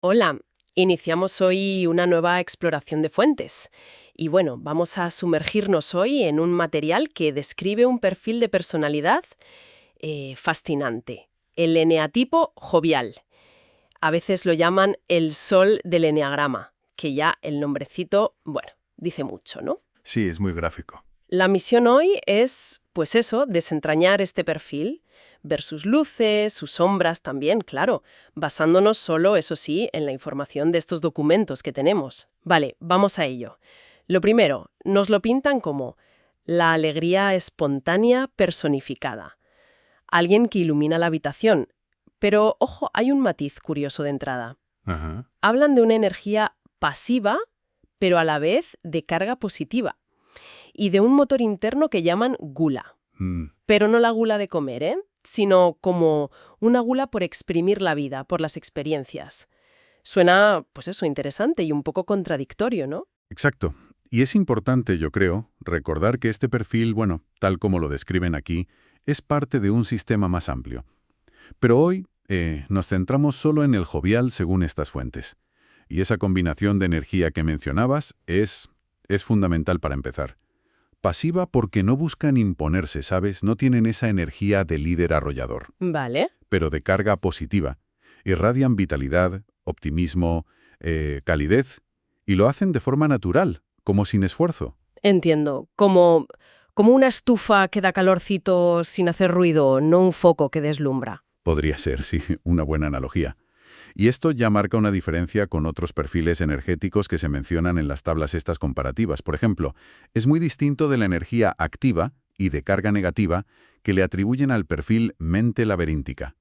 Hola, iniciamos hoy una nueva exploración de fuentes. Y bueno, vamos a sumergirnos hoy en un material que describe un perfil de personalidad fascinante, el eneatipo jovial. A veces lo llaman el sol del eneagrama, que ya el nombrecito, bueno, dice mucho, ¿no? Sí, es muy gráfico. La misión hoy es, pues eso, desentrañar este perfil, ver sus luces, sus sombras también, claro, basándonos solo, eso sí, en la información de estos documentos que tenemos. Vale, vamos a ello. Lo primero, nos lo pintan como la alegría espontánea personificada. Alguien que ilumina la habitación. Pero, ojo, hay un matiz curioso de entrada. Ajá. Hablan de una energía pasiva, pero a la vez de carga positiva y de un motor interno que llaman gula. Mm, Pero no la gula de comer, sino como una gula por exprimir la vida, por las experiencias. Suena, pues eso, interesante y un poco contradictorio, ¿no? exacto. Y es importante, yo creo, recordar que este perfil, bueno, tal como lo describen aquí, es parte de un sistema más amplio. Pero hoy nos centramos solo en el jovial según estas fuentes. Y esa combinación de energía que mencionabas es fundamental para empezar. Pasiva porque no buscan imponerse, ¿sabes? No tienen esa energía de líder arrollador, Vale, pero de carga positiva. Irradian vitalidad, optimismo, calidez, y lo hacen de forma natural, como sin esfuerzo. entiendo. Como una estufa que da calorcito sin hacer ruido, no un foco que deslumbra. Podría ser, sí, una buena analogía. Y esto ya marca una diferencia con otros perfiles energéticos que se mencionan en las tablas estas comparativas. Por ejemplo, es muy distinto de la energía activa y de carga negativa que le atribuyen al perfil mente laberíntica.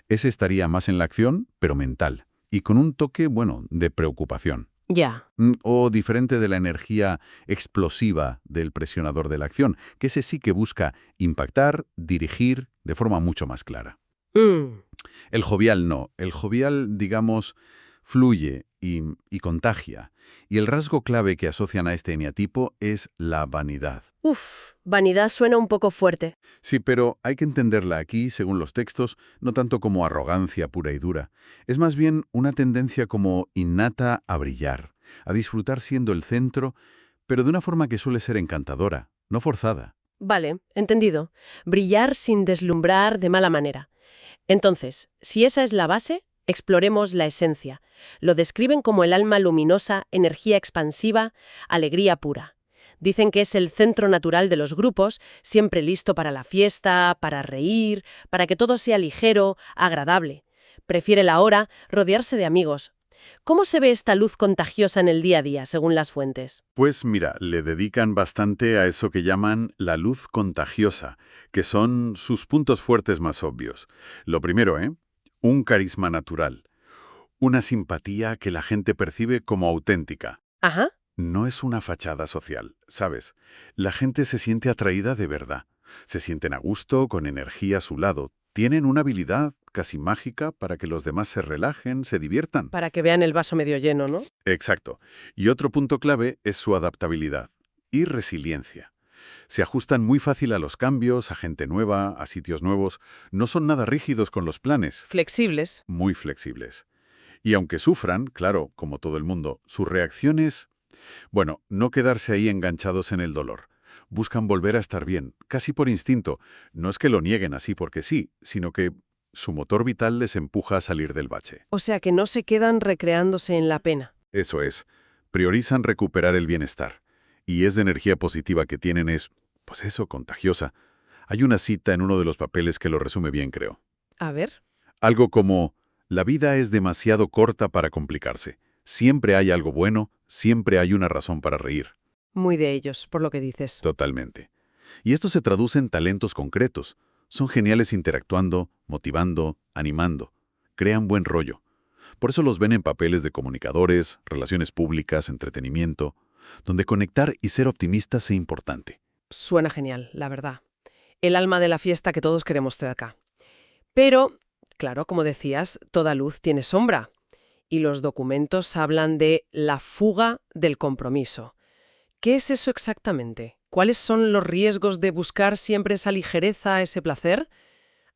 Ese estaría más en la acción, pero mental, y con un toque, bueno, de preocupación. Ya. O diferente de la energía explosiva del presionador de la acción, que ese sí que busca impactar, dirigir de forma mucho más clara. Mm. El jovial no. El jovial, digamos, fluye y contagia. Y el rasgo clave que asocian a este eneatipo es la vanidad. Uf, vanidad suena un poco fuerte. Sí, pero hay que entenderla aquí, según los textos, no tanto como arrogancia pura y dura. Es más bien una tendencia como innata a brillar, a disfrutar siendo el centro, pero de una forma que suele ser encantadora, no forzada. Vale, entendido. Brillar sin deslumbrar de mala manera. Entonces, si esa es la base, exploremos la esencia. Lo describen como el alma luminosa, energía expansiva, alegría pura. Dicen que es el centro natural de los grupos, siempre listo para la fiesta, para reír, para que todo sea ligero, agradable. Prefiere la hora, rodearse de amigos. ¿Cómo se ve esta luz contagiosa en el día a día, según las fuentes? Pues mira, le dedican bastante a eso que llaman la luz contagiosa, que son sus puntos fuertes más obvios. Lo primero, un carisma natural, una simpatía que la gente percibe como auténtica. Ajá. No es una fachada social, ¿sabes? La gente se siente atraída de verdad. Se sienten a gusto, con energía a su lado. Tienen una habilidad casi mágica para que los demás se relajen, se diviertan. Para que vean el vaso medio lleno, ¿no? Exacto. Y otro punto clave es su adaptabilidad y resiliencia. Se ajustan muy fácil a los cambios, a gente nueva, a sitios nuevos. No son nada rígidos con los planes, Flexibles. muy flexibles. Y aunque sufran, claro, como todo el mundo, su reacción es, bueno, no quedarse ahí enganchados en el dolor. Buscan volver a estar bien, casi por instinto. No es que lo nieguen así porque sí, sino que su motor vital les empuja a salir del bache. O sea que no se quedan recreándose en la pena. Eso es. Priorizan recuperar el bienestar. Y es de energía positiva que tienen es, pues eso, contagiosa. Hay una cita en uno de los papeles que lo resume bien, creo. A ver. Algo como, la vida es demasiado corta para complicarse. Siempre hay algo bueno, siempre hay una razón para reír. Muy de ellos, por lo que dices. Totalmente. Y esto se traduce en talentos concretos. Son geniales interactuando, motivando, animando. Crean buen rollo. Por eso los ven en papeles de comunicadores, relaciones públicas, entretenimiento, donde conectar y ser optimista sea importante. Suena genial, la verdad. El alma de la fiesta que todos queremos ser acá. Pero, claro, como decías, toda luz tiene sombra. Y los documentos hablan de la fuga del compromiso. ¿Qué es eso exactamente? ¿Cuáles son los riesgos de buscar siempre esa ligereza, ese placer?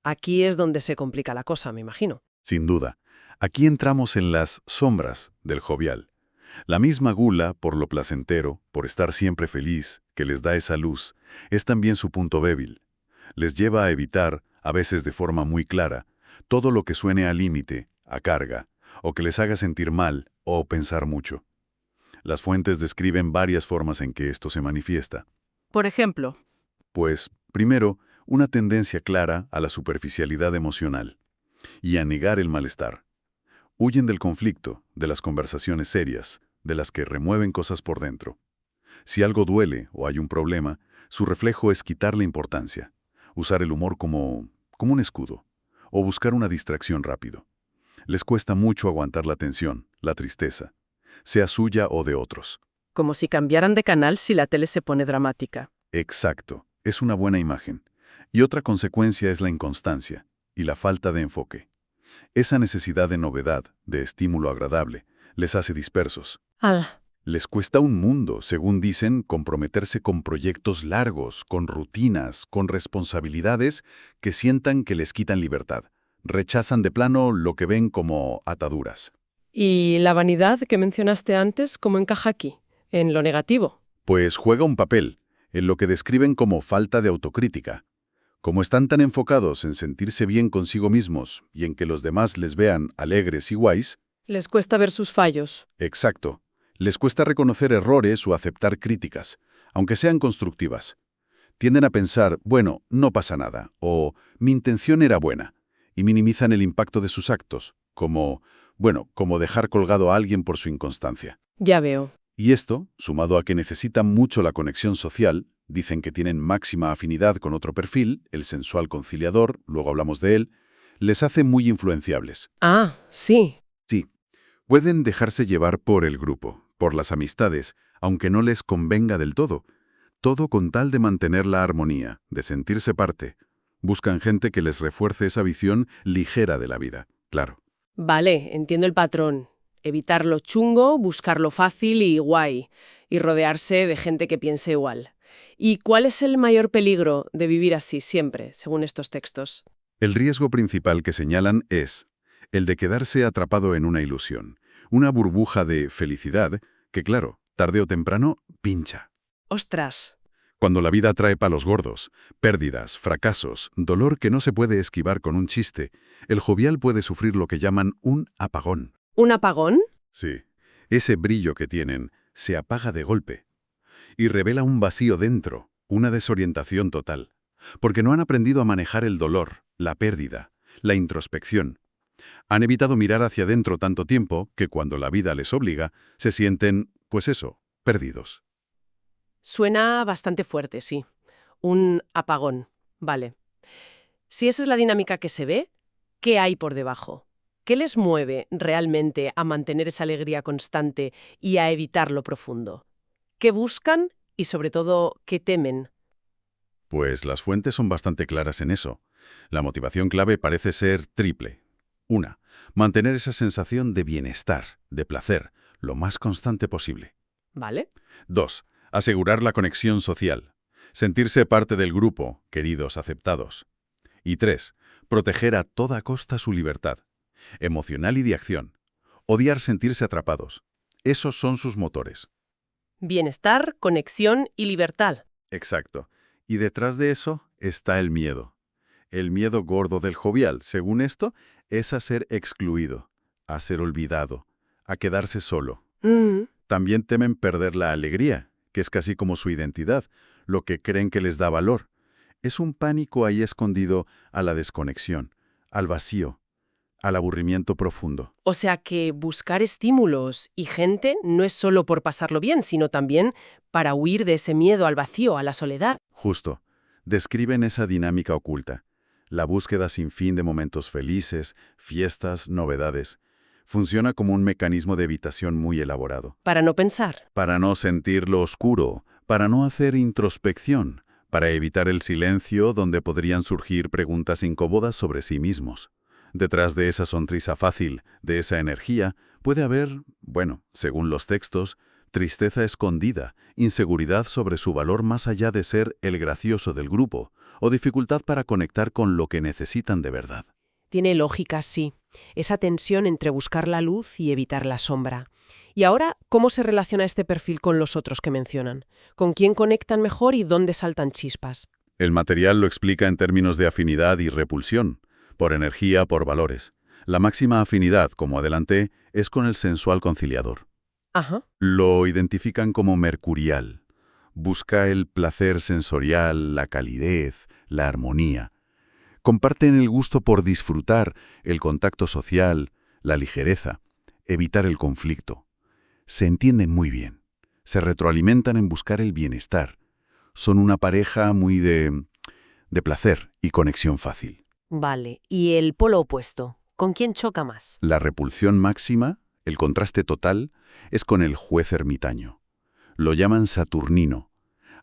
Aquí es donde se complica la cosa, me imagino. Sin duda. Aquí entramos en las sombras del jovial. La misma gula, por lo placentero, por estar siempre feliz, que les da esa luz, es también su punto débil. Les lleva a evitar, a veces de forma muy clara, todo lo que suene al límite, a carga, o que les haga sentir mal o pensar mucho. Las fuentes describen varias formas en que esto se manifiesta. Por ejemplo, Pues, primero, una tendencia clara a la superficialidad emocional y a negar el malestar. Huyen del conflicto, de las conversaciones serias, de las que remueven cosas por dentro. Si algo duele o hay un problema, su reflejo es quitarle importancia, usar el humor como un escudo, o buscar una distracción rápido. Les cuesta mucho aguantar la tensión, la tristeza, sea suya o de otros. como si cambiaran de canal si la tele se pone dramática. Exacto, es una buena imagen. Y otra consecuencia es la inconstancia y la falta de enfoque. Esa necesidad de novedad, de estímulo agradable, les hace dispersos. ¡Hala! Les cuesta un mundo, según dicen, comprometerse con proyectos largos, con rutinas, con responsabilidades que sientan que les quitan libertad. Rechazan de plano lo que ven como ataduras. ¿Y la vanidad que mencionaste antes, cómo encaja aquí? En lo negativo. Pues juega un papel en lo que describen como falta de autocrítica. Como están tan enfocados en sentirse bien consigo mismos y en que los demás les vean alegres y guays, Les cuesta ver sus fallos. exacto, les cuesta reconocer errores o aceptar críticas, aunque sean constructivas. Tienden a pensar, bueno, no pasa nada, o mi intención era buena, y minimizan el impacto de sus actos, como dejar colgado a alguien por su inconstancia. Ya veo. Y esto, sumado a que necesitan mucho la conexión social, dicen que tienen máxima afinidad con otro perfil, el sensual conciliador, luego hablamos de él, les hace muy influenciables. Ah, sí. Sí, pueden dejarse llevar por el grupo, por las amistades, aunque no les convenga del todo. Todo con tal de mantener la armonía, de sentirse parte. Buscan gente que les refuerce esa visión ligera de la vida, claro. Vale, entiendo el patrón. Evitar lo chungo, buscar lo fácil y guay, y rodearse de gente que piense igual. ¿Y cuál es el mayor peligro de vivir así siempre, según estos textos? El riesgo principal que señalan es el de quedarse atrapado en una ilusión, una burbuja de felicidad que, claro, tarde o temprano, pincha. ¡Ostras! Cuando la vida trae palos gordos, pérdidas, fracasos, dolor que no se puede esquivar con un chiste, el jovial puede sufrir lo que llaman un apagón. ¿Un apagón? Sí, ese brillo que tienen se apaga de golpe y revela un vacío dentro, una desorientación total, porque no han aprendido a manejar el dolor, la pérdida, la introspección. Han evitado mirar hacia adentro tanto tiempo que cuando la vida les obliga, se sienten, pues eso, perdidos. Suena bastante fuerte, sí. Un apagón. Vale. Si esa es la dinámica que se ve, ¿qué hay por debajo? ¿Qué les mueve realmente a mantener esa alegría constante y a evitar lo profundo? ¿Qué buscan y, sobre todo, qué temen? Pues las fuentes son bastante claras en eso. La motivación clave parece ser triple. 1. Mantener esa sensación de bienestar, de placer, lo más constante posible. ¿Vale? 2. Asegurar la conexión social. Sentirse parte del grupo, queridos, aceptados. Y 3. Proteger a toda costa su libertad, emocional y de acción. Odiar sentirse atrapados. Esos son sus motores. Bienestar, conexión y libertad. Exacto. Y detrás de eso está el miedo. El miedo gordo del jovial, según esto, es a ser excluido, a ser olvidado, a quedarse solo. También temen perder la alegría, que es casi como su identidad, lo que creen que les da valor. Es un pánico ahí escondido a la desconexión, al vacío, al aburrimiento profundo. O sea que buscar estímulos y gente no es solo por pasarlo bien, sino también para huir de ese miedo al vacío, a la soledad. Justo. Describen esa dinámica oculta. La búsqueda sin fin de momentos felices, fiestas, novedades. Funciona como un mecanismo de evitación muy elaborado. Para no pensar. Para no sentir lo oscuro, para no hacer introspección, para evitar el silencio donde podrían surgir preguntas incómodas sobre sí mismos. Detrás de esa sonrisa fácil, de esa energía, puede haber, según los textos, tristeza escondida, inseguridad sobre su valor más allá de ser el gracioso del grupo, o dificultad para conectar con lo que necesitan de verdad. Tiene lógica, sí. esa tensión entre buscar la luz y evitar la sombra. Y ahora, ¿cómo se relaciona este perfil con los otros que mencionan? ¿Con quién conectan mejor y dónde saltan chispas? El material lo explica en términos de afinidad y repulsión, por energía, por valores. La máxima afinidad, como adelanté, es con el sensual conciliador. Ajá. Lo identifican como mercurial. Busca el placer sensorial, la calidez, la armonía. Comparten el gusto por disfrutar, el contacto social, la ligereza, evitar el conflicto. Se entienden muy bien. Se retroalimentan en buscar el bienestar. Son una pareja muy de placer y conexión fácil. Vale. ¿Y el polo opuesto? ¿Con quién choca más? La repulsión máxima, el contraste total, es con el juez ermitaño. Lo llaman saturnino.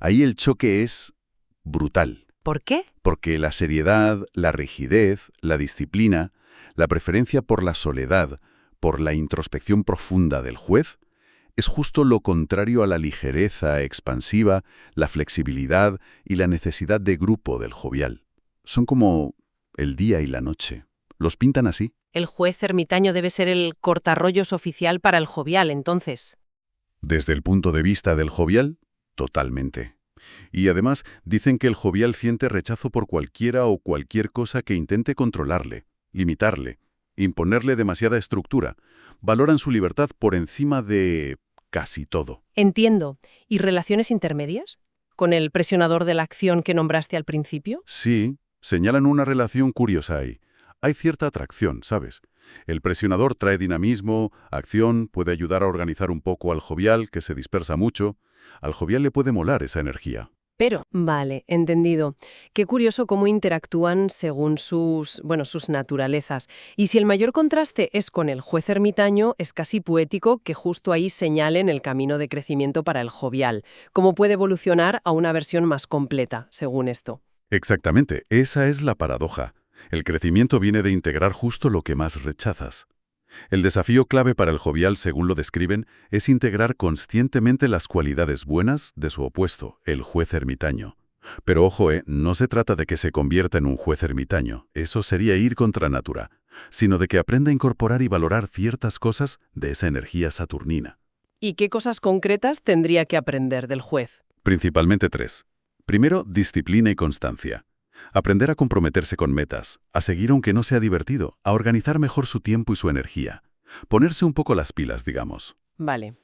Ahí el choque es brutal, ¿Por qué? porque la seriedad, la rigidez, la disciplina, la preferencia por la soledad, por la introspección profunda del juez, es justo lo contrario a la ligereza expansiva, la flexibilidad y la necesidad de grupo del jovial. Son como el día y la noche. Los pintan así. El juez ermitaño debe ser el cortarrollos oficial para el jovial, entonces. Desde el punto de vista del jovial, totalmente. Y además dicen que el jovial siente rechazo por cualquiera o cualquier cosa que intente controlarle, limitarle, imponerle demasiada estructura. Valoran su libertad por encima de casi todo. Entiendo. ¿Y relaciones intermedias? ¿Con el presionador de la acción que nombraste al principio? Sí, señalan una relación curiosa ahí. Hay cierta atracción, ¿sabes? El presionador trae dinamismo, acción, puede ayudar a organizar un poco al jovial, que se dispersa mucho. Al jovial le puede molar esa energía. Pero, vale, entendido. Qué curioso cómo interactúan según sus naturalezas. Y si el mayor contraste es con el juez ermitaño, es casi poético que justo ahí señalen el camino de crecimiento para el jovial, cómo puede evolucionar a una versión más completa, según esto. Exactamente, esa es la paradoja. El crecimiento viene de integrar justo lo que más rechazas. El desafío clave para el jovial, según lo describen, es integrar conscientemente las cualidades buenas de su opuesto, el juez ermitaño. Pero ojo, no se trata de que se convierta en un juez ermitaño, eso sería ir contra natura, sino de que aprenda a incorporar y valorar ciertas cosas de esa energía saturnina. ¿Y qué cosas concretas tendría que aprender del juez? Principalmente tres. Primero, disciplina y constancia. Aprender a comprometerse con metas, a seguir aunque no sea divertido, a organizar mejor su tiempo y su energía. Ponerse un poco las pilas, digamos. Vale.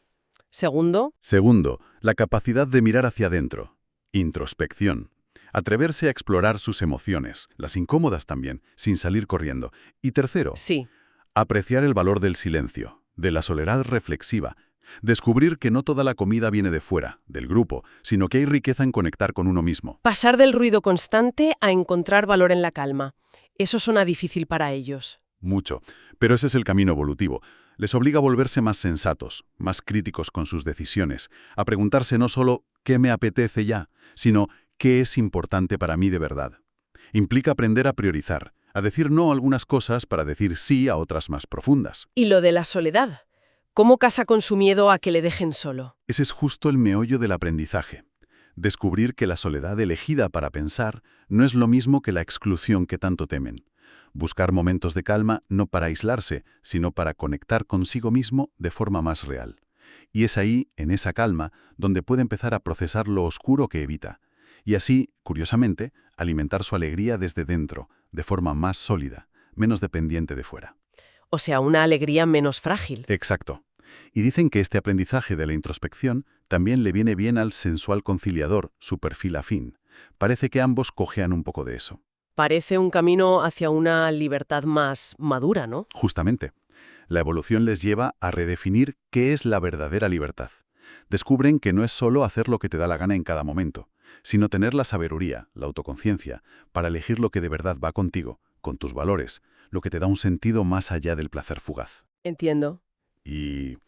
Segundo, Segundo, la capacidad de mirar hacia adentro. Introspección. Atreverse a explorar sus emociones, las incómodas también, sin salir corriendo. Y tercero, sí. apreciar el valor del silencio, de la soledad reflexiva. Descubrir que no toda la comida viene de fuera, del grupo, sino que hay riqueza en conectar con uno mismo. Pasar del ruido constante a encontrar valor en la calma. Eso suena difícil para ellos. Mucho. Pero ese es el camino evolutivo. Les obliga a volverse más sensatos, más críticos con sus decisiones, a preguntarse no solo ¿qué me apetece ya?, sino ¿qué es importante para mí de verdad? Implica aprender a priorizar, a decir no a algunas cosas para decir sí a otras más profundas. ¿Y lo de la soledad? ¿Cómo casa con su miedo a que le dejen solo? Ese es justo el meollo del aprendizaje. Descubrir que la soledad elegida para pensar no es lo mismo que la exclusión que tanto temen. Buscar momentos de calma no para aislarse, sino para conectar consigo mismo de forma más real. Y es ahí, en esa calma, donde puede empezar a procesar lo oscuro que evita. Y así, curiosamente, alimentar su alegría desde dentro, de forma más sólida, menos dependiente de fuera. O sea, una alegría menos frágil. Exacto. Y dicen que este aprendizaje de la introspección también le viene bien al sensual conciliador, su perfil afín. Parece que ambos cojean un poco de eso. Parece un camino hacia una libertad más madura, ¿no? Justamente. La evolución les lleva a redefinir qué es la verdadera libertad. Descubren que no es solo hacer lo que te da la gana en cada momento, sino tener la sabiduría, la autoconciencia, para elegir lo que de verdad va contigo, con tus valores, lo que te da un sentido más allá del placer fugaz. Entiendo. Y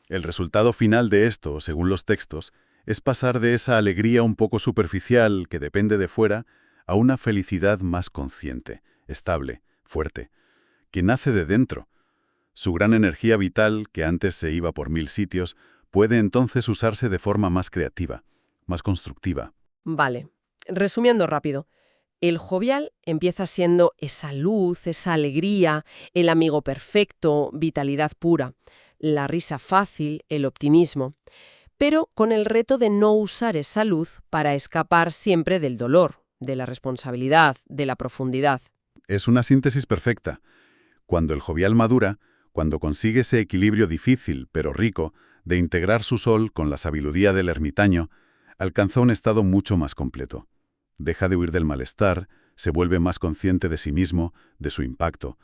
el resultado final de esto, según los textos, es pasar de esa alegría un poco superficial que depende de fuera a una felicidad más consciente, estable, fuerte, que nace de dentro. Su gran energía vital, que antes se iba por 1000 sitios, puede entonces usarse de forma más creativa, más constructiva. Vale. Resumiendo rápido, El jovial empieza siendo esa luz, esa alegría, el amigo perfecto, vitalidad pura, la risa fácil, el optimismo, pero con el reto de no usar esa luz para escapar siempre del dolor, de la responsabilidad, de la profundidad. Es una síntesis perfecta. Cuando el jovial madura, cuando consigue ese equilibrio difícil, pero rico, de integrar su sol con la sabiduría del ermitaño, alcanza un estado mucho más completo. Deja de huir del malestar, se vuelve más consciente de sí mismo, de su impacto,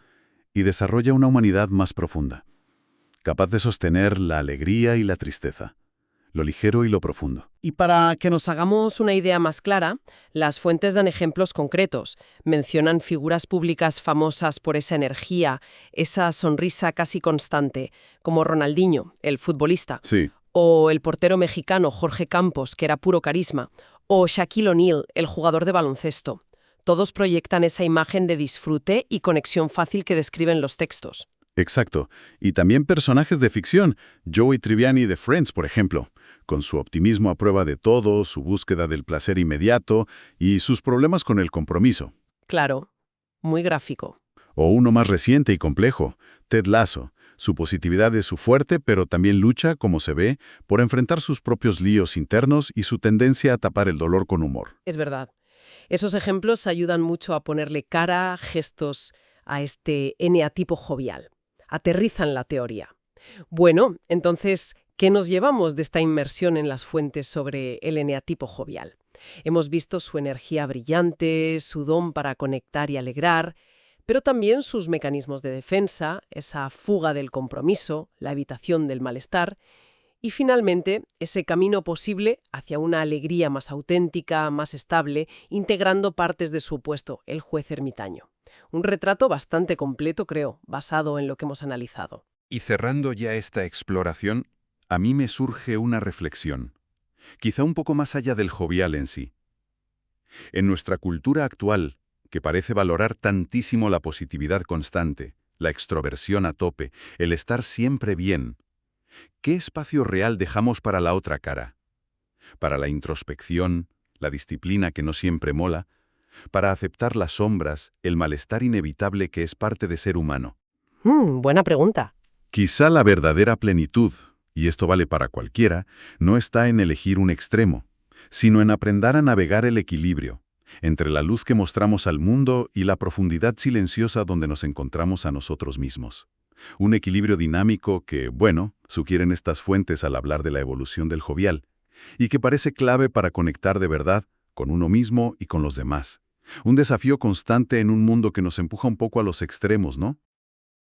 y desarrolla una humanidad más profunda, capaz de sostener la alegría y la tristeza, lo ligero y lo profundo. Y para que nos hagamos una idea más clara, las fuentes dan ejemplos concretos. Mencionan figuras públicas famosas por esa energía, esa sonrisa casi constante, como Ronaldinho, el futbolista, Sí, o el portero mexicano Jorge Campos, que era puro carisma, o Shaquille O'Neal, el jugador de baloncesto. Todos proyectan esa imagen de disfrute y conexión fácil que describen los textos. exacto. Y también personajes de ficción, Joey Tribbiani de Friends, por ejemplo, con su optimismo a prueba de todo, su búsqueda del placer inmediato y sus problemas con el compromiso. Claro, muy gráfico. O uno más reciente y complejo, Ted Lasso. Su positividad es su fuerte, pero también lucha, como se ve, por enfrentar sus propios líos internos y su tendencia a tapar el dolor con humor. Es verdad. Esos ejemplos ayudan mucho a ponerle cara, gestos a este eneatipo jovial. Aterrizan la teoría. Bueno, entonces, ¿qué nos llevamos de esta inmersión en las fuentes sobre el eneatipo jovial? Hemos visto su energía brillante, su don para conectar y alegrar, pero también sus mecanismos de defensa, esa fuga del compromiso, la evitación del malestar, y finalmente ese camino posible hacia una alegría más auténtica, más estable, integrando partes de su opuesto, el juez ermitaño. Un retrato bastante completo, creo, basado en lo que hemos analizado. Y cerrando ya esta exploración, a mí me surge una reflexión, quizá un poco más allá del jovial en sí. En nuestra cultura actual, que parece valorar tantísimo la positividad constante, la extroversión a tope, el estar siempre bien, ¿qué espacio real dejamos para la otra cara? Para la introspección, la disciplina que no siempre mola, para aceptar las sombras, el malestar inevitable que es parte de ser humano. Buena pregunta. Quizá la verdadera plenitud, y esto vale para cualquiera, no está en elegir un extremo, sino en aprender a navegar el equilibrio entre la luz que mostramos al mundo y la profundidad silenciosa donde nos encontramos a nosotros mismos. Un equilibrio dinámico que, bueno, sugieren estas fuentes al hablar de la evolución del jovial, y que parece clave para conectar de verdad con uno mismo y con los demás. Un desafío constante en un mundo que nos empuja un poco a los extremos, ¿no?